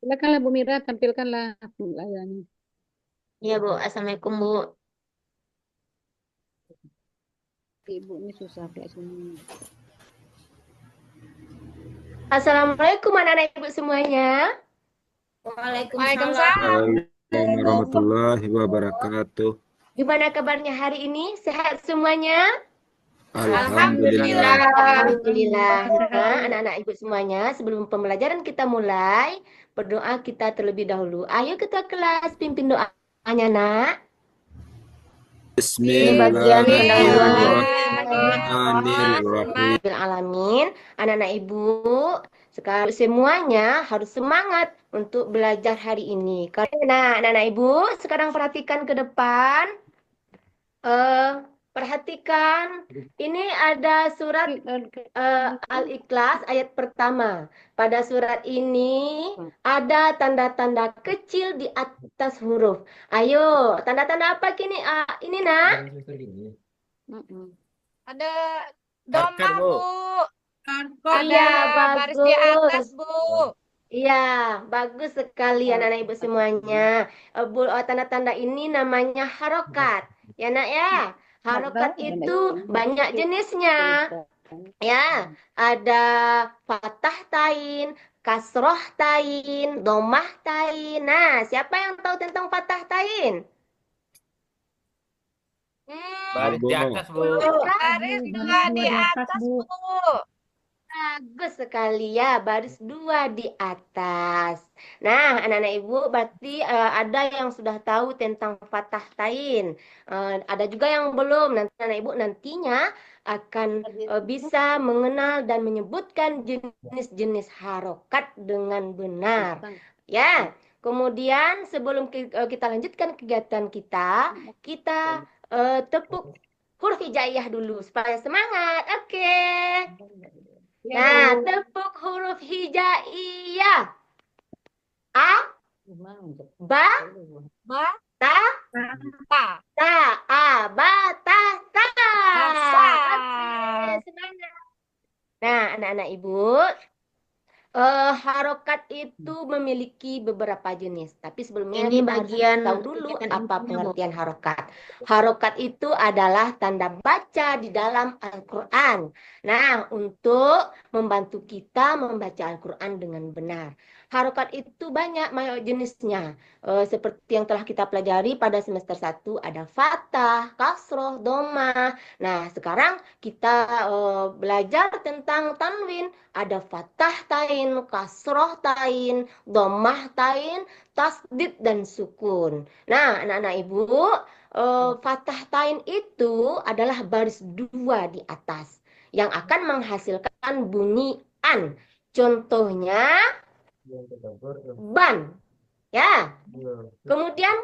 Silakanlah Bu Mira, tampilkanlah layarnya. Iya, Bu. Assalamualaikum, Bu. Ibu ini susah pelajarannya. Assalamualaikum anak-anak Ibu semuanya. Waalaikumsalam. Waalaikumsalam warahmatullahi wabarakatuh. Gimana kabarnya hari ini? Sehat semuanya? Alhamdulillah. Alhamdulillah. Nah, anak-anak Ibu semuanya, sebelum pembelajaran kita mulai, berdoa kita terlebih dahulu. Ayo kita kelas, pimpin doanya, Nak. Ini bagian pendahuluan. Bismillahirrahmanirrahim. Alamin, anak-anak Ibu, sekarang semuanya harus semangat untuk belajar hari ini. Nah, anak-anak Ibu, sekarang perhatikan ke depan. Perhatikan, ini ada surat Al-Ikhlas ayat pertama. Pada surat ini ada tanda-tanda kecil di atas huruf. Ayo, tanda-tanda apa kini? Ini, Nak? Ada domah, Bu. Ada Iya, baris di atas, bagus. Bu. Iya, bagus sekali anak-anak Ibu semuanya. Tanda-tanda ini namanya harokat. Ya, Nak ya. Harokat itu banyak jenisnya. Ya, ada fathah tain, kasroh tain, domah tain. Nah, siapa yang tahu tentang fathah tain? Baris di atas, Bu. Baris dua di atas, Bu. Bagus sekali ya, baris dua di atas. Nah, anak-anak Ibu berarti ada yang sudah tahu tentang fathah tain. Ada juga yang belum. Nanti anak Ibu nantinya akan bisa mengenal dan menyebutkan jenis-jenis harokat dengan benar. Ya, kemudian sebelum kita lanjutkan kegiatan kita, kita tepuk huruf hijaiyah dulu supaya semangat. Oke. Nah, tepuk huruf hijaiyah. A, ba, Ba, ta, ta, ta, a, ba, ta, ta. Asa. Oke, semangat. Nah, anak-anak Ibu, harokat itu memiliki beberapa jenis. Tapi sebelumnya Ini kita bagian harus tahu dulu kegiatan apa intinya, Bu. pengertian harokat. Harokat itu adalah tanda baca di dalam Al-Quran. Nah, untuk membantu kita membaca Al-Quran dengan benar. Harokat itu banyak jenisnya. Seperti yang telah kita pelajari pada semester 1, ada fathah, kasroh, domah. Nah, sekarang kita belajar tentang tanwin. Ada fathah tain, kasroh tain, domah tain, tasdid, dan sukun. Nah, anak-anak Ibu, fathah tain itu adalah baris dua di atas yang akan menghasilkan bunyi an. Contohnya, ban. Ya. Kemudian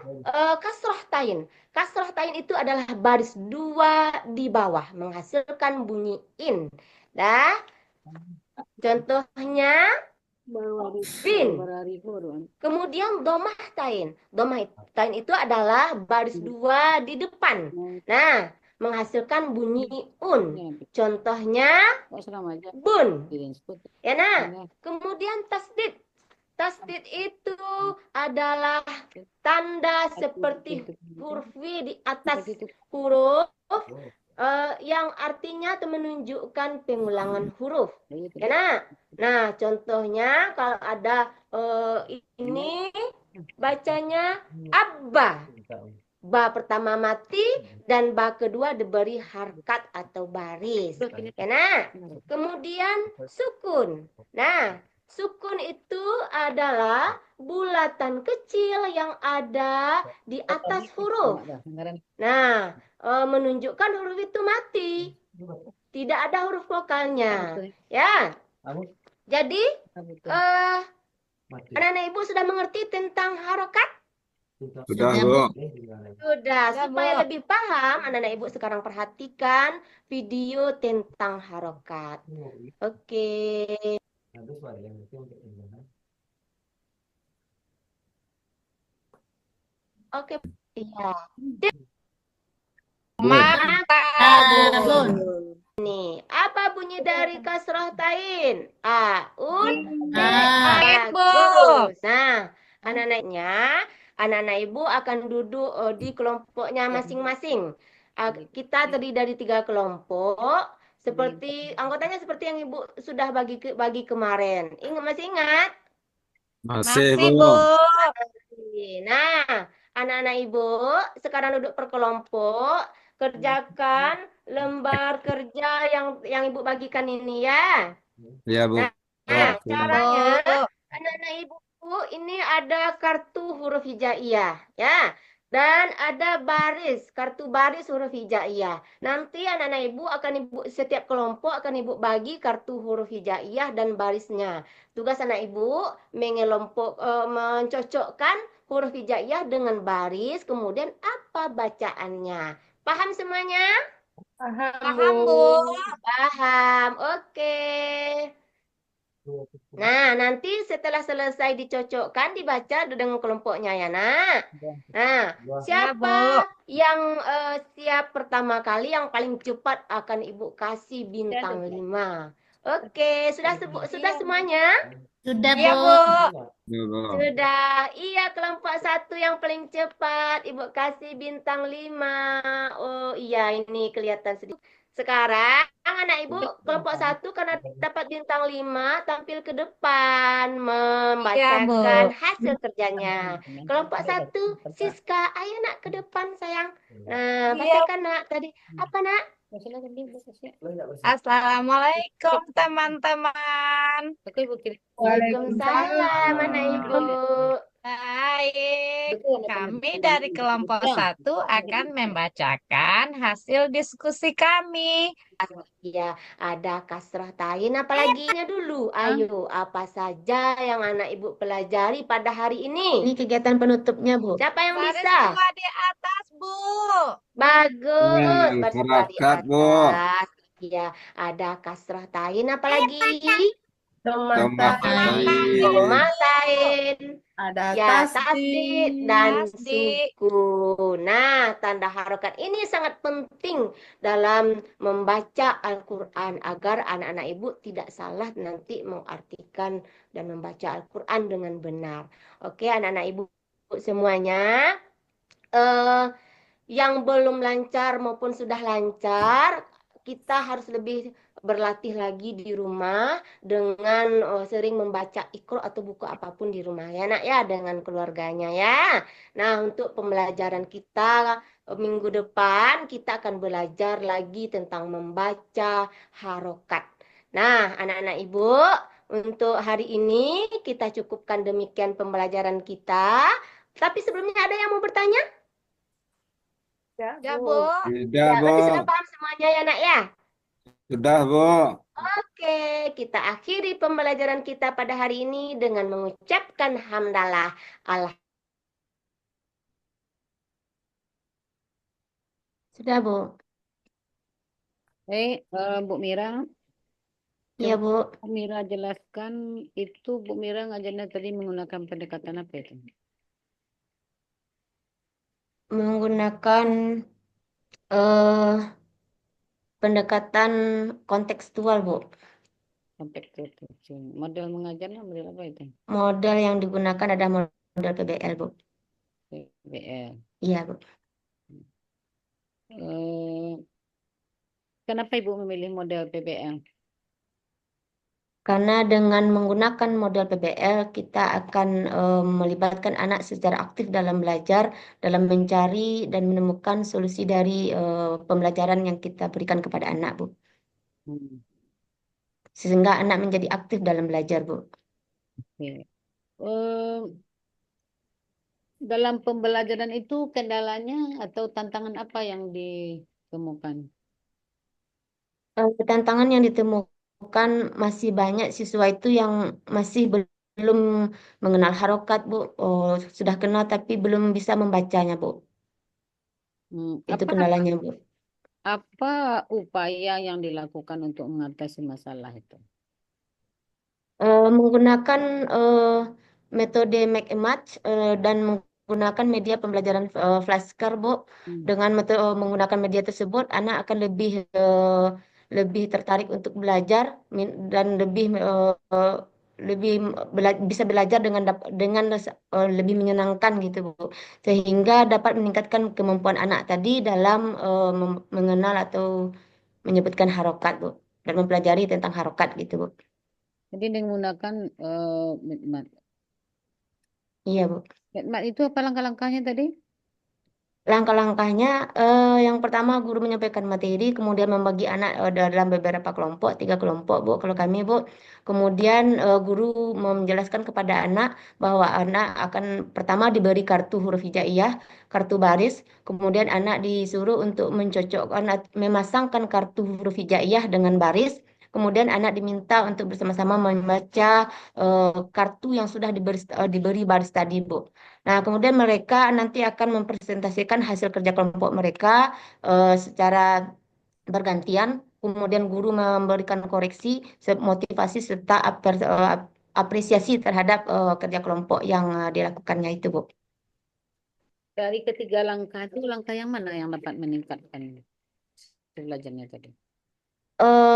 kasroh tain. Kasroh tain itu adalah baris dua di bawah menghasilkan bunyi in. Dah. Contohnya bin. Kemudian domah tain. Domah tain itu adalah baris dua di depan. Nah, menghasilkan bunyi un. Contohnya bun. Ya, nah. Kemudian tasdid. Tasdid itu adalah tanda seperti huruf V di atas huruf yang artinya itu menunjukkan pengulangan huruf. Ya, nah, contohnya kalau ada ini bacanya abba. Ba pertama mati dan ba kedua diberi harkat atau baris. Ya, nah. Kemudian sukun. Nah, sukun itu adalah bulatan kecil yang ada di atas huruf. Nah, menunjukkan huruf itu mati. Tidak ada huruf vokalnya. Ya. Jadi, anak-anak Ibu sudah mengerti tentang harokat? Sudah, Bu. Sudah. Supaya lebih paham, anak-anak Ibu sekarang perhatikan video tentang harokat. Oke. Oke. Iya. mata, Bu. Nih, apa bunyi dari kasroh tain? A, un, Bu. bagus. Nah, anak-anak ibu akan duduk di kelompoknya masing-masing. Kita terdiri dari 3 kelompok, seperti anggotanya seperti yang ibu sudah bagi kemarin. Masih ingat? Masih, Masih, Bu. Bu. Nah, anak-anak ibu sekarang duduk per kelompok, kerjakan lembar kerja yang ibu bagikan ini ya. Ya, Bu. Nah, Oke. caranya Bu. anak-anak ibu ini ada kartu huruf hijaiyah ya. Dan ada kartu baris huruf hijaiyah. Nanti anak-anak ibu setiap kelompok akan ibu bagi kartu huruf hijaiyah dan barisnya. Tugas anak ibu mencocokkan huruf hijaiyah dengan baris, kemudian apa bacaannya. Paham semuanya? Paham, Bu. Paham. Oke. Nah, nanti setelah selesai dicocokkan, dibaca dengan kelompoknya ya, Nak. Nah, siapa yang siap pertama kali, yang paling cepat akan Ibu kasih bintang 5. Oke, sudah semuanya? Sudah, Bu. Bu. Ya, Bu. Sudah. Iya, kelompok 1 yang paling cepat. Ibu kasih bintang 5. Oh iya, ini kelihatan sedikit. Sekarang anak ibu kelompok 1 karena dapat bintang 5 tampil ke depan membacakan hasil kerjanya. Kelompok 1 Siska, ayo nak ke depan sayang. Nah, bacakan nak tadi. Apa nak? Assalamualaikum, teman-teman. Waalaikumsalam anak ibu. Baik, kami dari kelompok 1 akan membacakan hasil diskusi kami. Ya, ada kasrah tain apalagi dulu. Ayo, apa saja yang anak ibu pelajari pada hari ini? Ini kegiatan penutupnya, Bu. Siapa yang Baris bisa? 2 di atas, Bu. Bagus. Baris 2 di harakat, Bu. atas. Ya, ada kasrah tain apalagi? Tomah Tain. Ada Ya, tasdid dan tasdid. suku. Nah, tanda harokat ini sangat penting dalam membaca Al-Quran agar anak-anak ibu tidak salah nanti mengartikan dan membaca Al-Quran dengan benar. Oke, anak-anak ibu semuanya, yang belum lancar maupun sudah lancar, kita harus lebih berlatih lagi di rumah dengan sering membaca Iqra atau buku apapun di rumah ya nak ya, dengan keluarganya ya. Nah, untuk pembelajaran kita minggu depan kita akan belajar lagi tentang membaca harokat. Nah, anak-anak ibu, untuk hari ini kita cukupkan demikian pembelajaran kita. Tapi sebelumnya ada yang mau bertanya? Ya, Bu. Sudah, Ya, Bu. berarti sudah paham semuanya ya nak ya. Sudah, Bu. Oke, kita akhiri pembelajaran kita pada hari ini dengan mengucapkan hamdalah. Sudah, Bu. Bu Mira, Iya, Bu. Bu Mira jelaskan itu, Bu Mira ngajarnya tadi menggunakan pendekatan apa itu? Menggunakan pendekatan kontekstual, Bu. Konteks itu. Model mengajarnya model apa itu? Model yang digunakan adalah model PBL, Bu. PBL. Iya, Bu. Kenapa Ibu memilih model PBL? Karena dengan menggunakan model PBL, kita akan melibatkan anak secara aktif dalam belajar, dalam mencari dan menemukan solusi dari pembelajaran yang kita berikan kepada anak, Bu. Sehingga anak menjadi aktif dalam belajar, Bu. Oke. Dalam pembelajaran itu kendalanya atau tantangan apa yang ditemukan? Tantangan yang ditemukan masih banyak siswa itu yang masih belum mengenal harokat, Bu. Sudah kenal tapi belum bisa membacanya, Bu. Itu kendalanya, Bu. Apa upaya yang dilakukan untuk mengatasi masalah itu? Menggunakan metode make and match dan menggunakan media pembelajaran flashcard, Bu. Dengan menggunakan media tersebut, anak akan lebih tertarik untuk belajar dan lebih bisa belajar dengan lebih menyenangkan gitu Bu, sehingga dapat meningkatkan kemampuan anak tadi dalam mengenal atau menyebutkan harokat Bu, dan mempelajari tentang harokat gitu Bu. Jadi dengan menggunakan mikmat. Iya Bu. Mikmat itu apa langkah-langkahnya tadi? Langkah-langkahnya, yang pertama guru menyampaikan materi, kemudian membagi anak dalam beberapa kelompok, 3 kelompok Bu, kalau kami Bu. Kemudian guru menjelaskan kepada anak bahwa anak akan pertama diberi kartu huruf hijaiyah, kartu baris, kemudian anak disuruh untuk mencocokkan, memasangkan kartu huruf hijaiyah dengan baris. Kemudian anak diminta untuk bersama-sama membaca kartu yang sudah diberi baris tadi Bu. Nah, kemudian mereka nanti akan mempresentasikan hasil kerja kelompok mereka secara bergantian. Kemudian guru memberikan koreksi, motivasi serta apresiasi terhadap kerja kelompok yang dilakukannya itu, Bu. Dari ketiga langkah itu langkah yang mana yang dapat meningkatkan belajarnya tadi?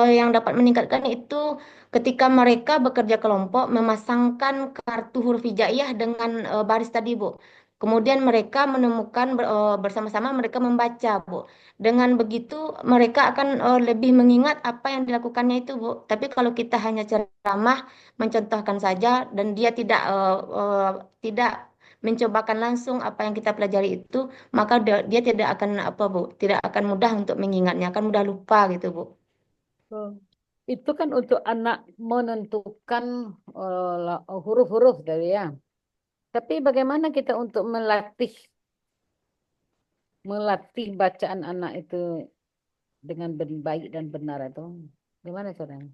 Yang dapat meningkatkan itu ketika mereka bekerja kelompok memasangkan kartu huruf hijaiyah dengan baris tadi, Bu. Kemudian mereka menemukan bersama-sama mereka membaca, Bu. Dengan begitu mereka akan lebih mengingat apa yang dilakukannya itu, Bu. Tapi kalau kita hanya ceramah mencontohkan saja dan dia tidak mencobakan langsung apa yang kita pelajari itu, maka dia tidak akan apa, Bu, tidak akan mudah untuk mengingatnya, akan mudah lupa gitu, Bu. Oh. Itu kan untuk anak menentukan huruf-huruf dari ya. Tapi bagaimana kita untuk melatih bacaan anak itu dengan baik dan benar itu? Gimana caranya?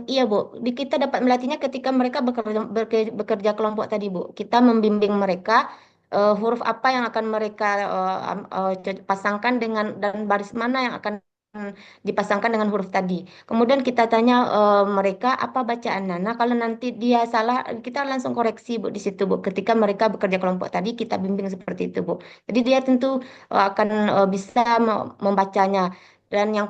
Iya Bu, kita dapat melatihnya ketika mereka bekerja kelompok tadi Bu. Kita membimbing mereka huruf apa yang akan mereka pasangkan dengan dan baris mana yang akan dipasangkan dengan huruf tadi. Kemudian kita tanya mereka apa bacaan Nana. Kalau nanti dia salah, kita langsung koreksi Bu di situ Bu. Ketika mereka bekerja kelompok tadi, kita bimbing seperti itu Bu. Jadi dia tentu akan bisa membacanya. Dan yang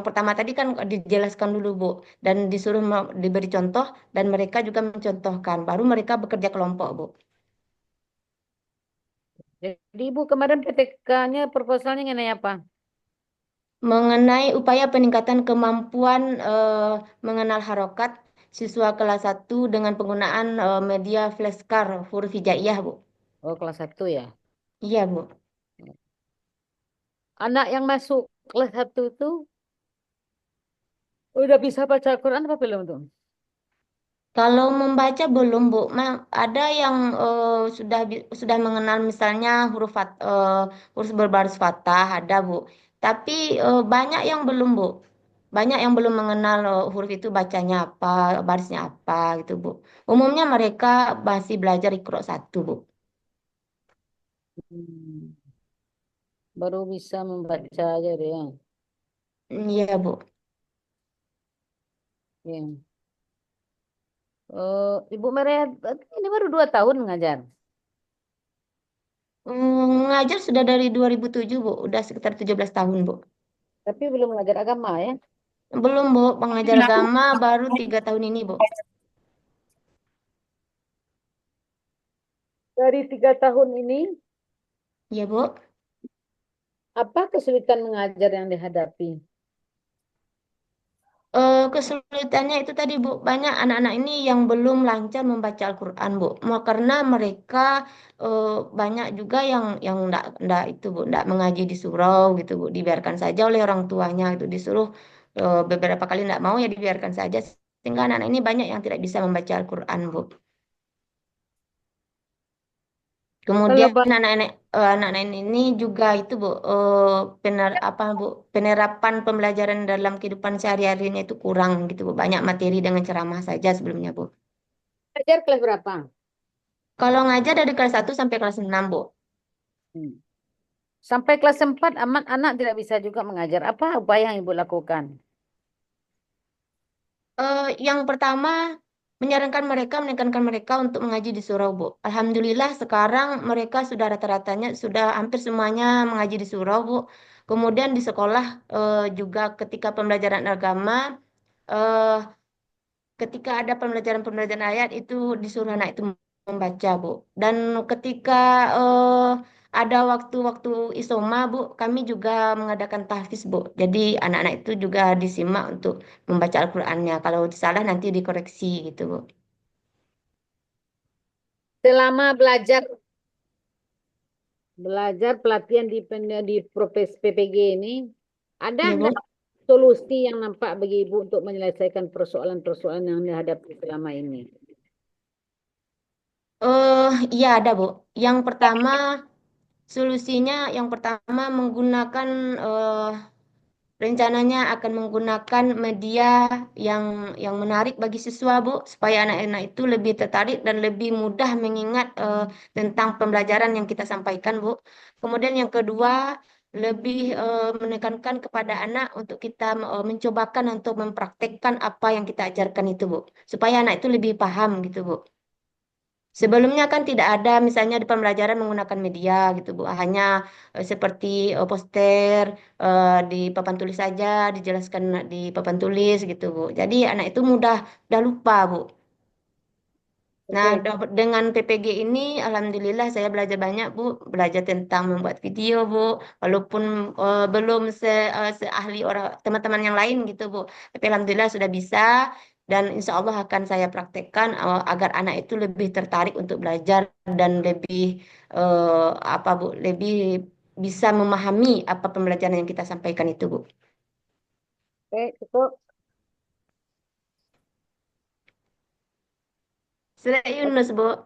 pertama tadi kan dijelaskan dulu Bu, dan disuruh diberi contoh dan mereka juga mencontohkan. Baru mereka bekerja kelompok Bu. Jadi Ibu kemarin PTK-nya proposalnya mengenai apa? Mengenai upaya peningkatan kemampuan mengenal harokat siswa kelas 1 dengan penggunaan media flashcard huruf hijaiyah Bu. Oh, kelas 1 ya. Iya Bu. Anak yang masuk kelas 1 itu udah bisa baca Al-Quran apa belum tuh? Kalau membaca belum Bu, ada yang sudah mengenal misalnya huruf berbaris fathah ada Bu. Tapi banyak yang belum Bu. Banyak yang belum mengenal huruf itu bacanya apa, barisnya apa gitu Bu. Umumnya mereka masih belajar Iqra 1 Bu. Hmm, baru bisa membaca aja deh ya. Iya Bu. Ya. Ibu Maria ini baru 2 tahun mengajar. Ngajar sudah dari 2007 Bu, udah sekitar 17 tahun Bu. Tapi belum mengajar agama ya. Belum Bu, pengajar agama baru 3 tahun ini Bu. Dari 3 tahun ini, Iya Bu. apa kesulitan mengajar yang dihadapi? Kesulitannya itu tadi Bu, banyak anak-anak ini yang belum lancar membaca Al-Quran Bu. Karena mereka eh, banyak juga yang enggak itu Bu, enggak mengaji di surau gitu Bu, dibiarkan saja oleh orang tuanya itu disuruh beberapa kali enggak mau ya dibiarkan saja sehingga anak-anak ini banyak yang tidak bisa membaca Al-Quran Bu. Kalau Kemudian anak-anak ini juga itu Bu, penerapan pembelajaran dalam kehidupan sehari-harinya itu kurang gitu Bu. Banyak materi dengan ceramah saja sebelumnya Bu. belajar kelas berapa? Kalau ngajar dari kelas 1 sampai kelas 6 Bu. Hmm. Sampai kelas 4 anak tidak bisa juga mengajar. Apa upaya yang Ibu lakukan? Yang pertama menyarankan mereka, menekankan mereka untuk mengaji di surau Bu. Alhamdulillah sekarang mereka sudah rata-ratanya sudah hampir semuanya mengaji di surau Bu. Kemudian di sekolah juga ketika pembelajaran agama eh, ketika ada pembelajaran-pembelajaran ayat itu disuruh anak itu membaca, Bu. Dan ketika eh, ada waktu-waktu isoma, Bu, kami juga mengadakan tahfiz, Bu. Jadi anak-anak itu juga disimak untuk membaca Al-Qur'annya. Kalau salah nanti dikoreksi gitu, Bu. Selama belajar belajar pelatihan di Profes PPG ini, ada Iya, Bu. enggak solusi yang nampak bagi Ibu untuk menyelesaikan persoalan-persoalan yang dihadapi selama ini? Iya ada, Bu. Yang pertama solusinya yang pertama menggunakan rencananya akan menggunakan media yang menarik bagi siswa, Bu, supaya anak-anak itu lebih tertarik dan lebih mudah mengingat tentang pembelajaran yang kita sampaikan, Bu. Kemudian yang kedua, lebih menekankan kepada anak untuk kita mencobakan untuk mempraktekkan apa yang kita ajarkan itu, Bu, supaya anak itu lebih paham gitu, Bu. Sebelumnya kan tidak ada misalnya di pembelajaran menggunakan media gitu Bu. Hanya seperti poster di papan tulis saja dijelaskan di papan tulis gitu Bu. Jadi anak itu mudah lupa Bu. Nah, Oke. dengan PPG ini alhamdulillah saya belajar banyak Bu, belajar tentang membuat video Bu. Walaupun belum seahli orang teman-teman yang lain gitu Bu. Tapi alhamdulillah sudah bisa dan insya Allah akan saya praktekkan agar anak itu lebih tertarik untuk belajar dan lebih apa Bu, lebih bisa memahami apa pembelajaran yang kita sampaikan itu Bu. Oke, cukup. Sudah Yunus Bu.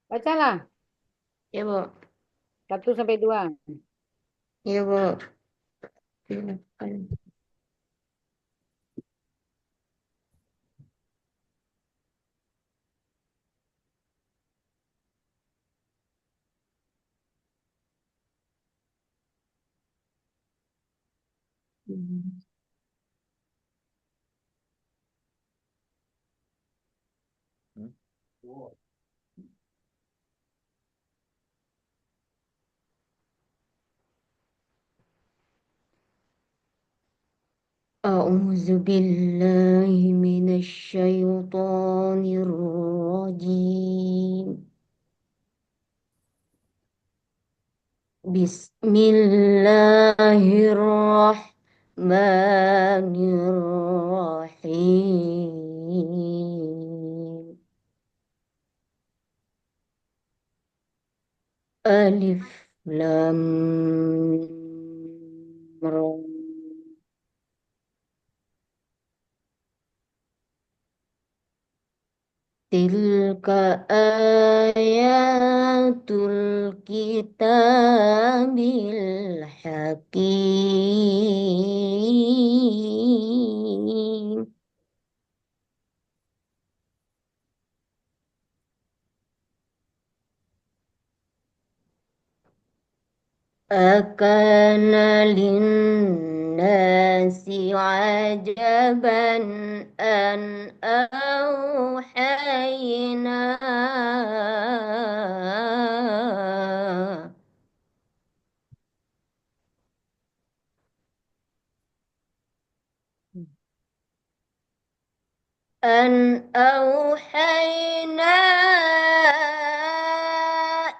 Bacalah Ya Bu. 1 sampai 2. Ya Bu. Silakan. أعوذ بالله من الشيطان الرجيم بسم الله الرحمن الرحيم ألف لام را تلك آيات الكتاب الحكيم أكان للناس عجبا أن أوحينا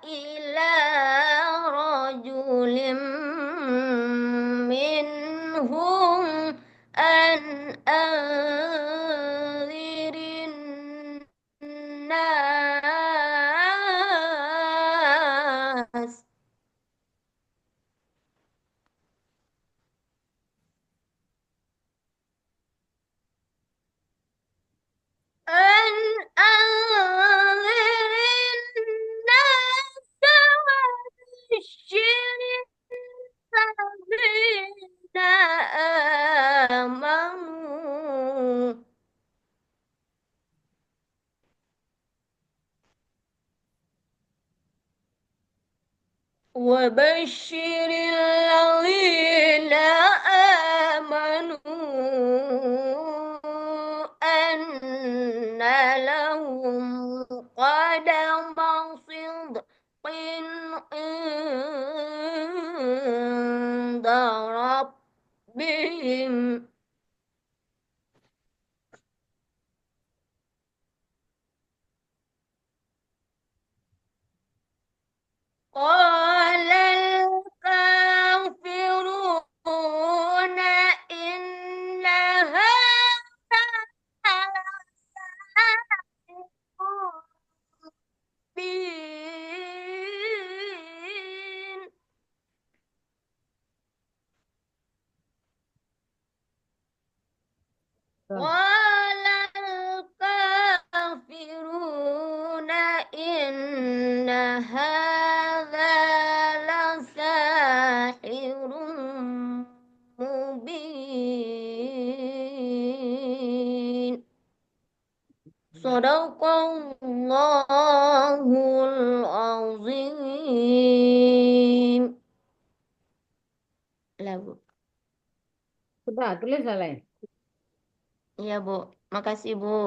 إلى رجل منهم أن أنذر الناس أن أنذر الناس وبشر الذين آمنوا وبشر الذين آمنوا أن لهم قدم صدق عند ربهم قال الكافرون إن هذا لساحر مبين. قال الكافرون إن هذا لساحر مبين. صدق الله العظيم. Lah, Bu. Sudah, tulis Saleh. Iya, Bu. Makasih, Bu.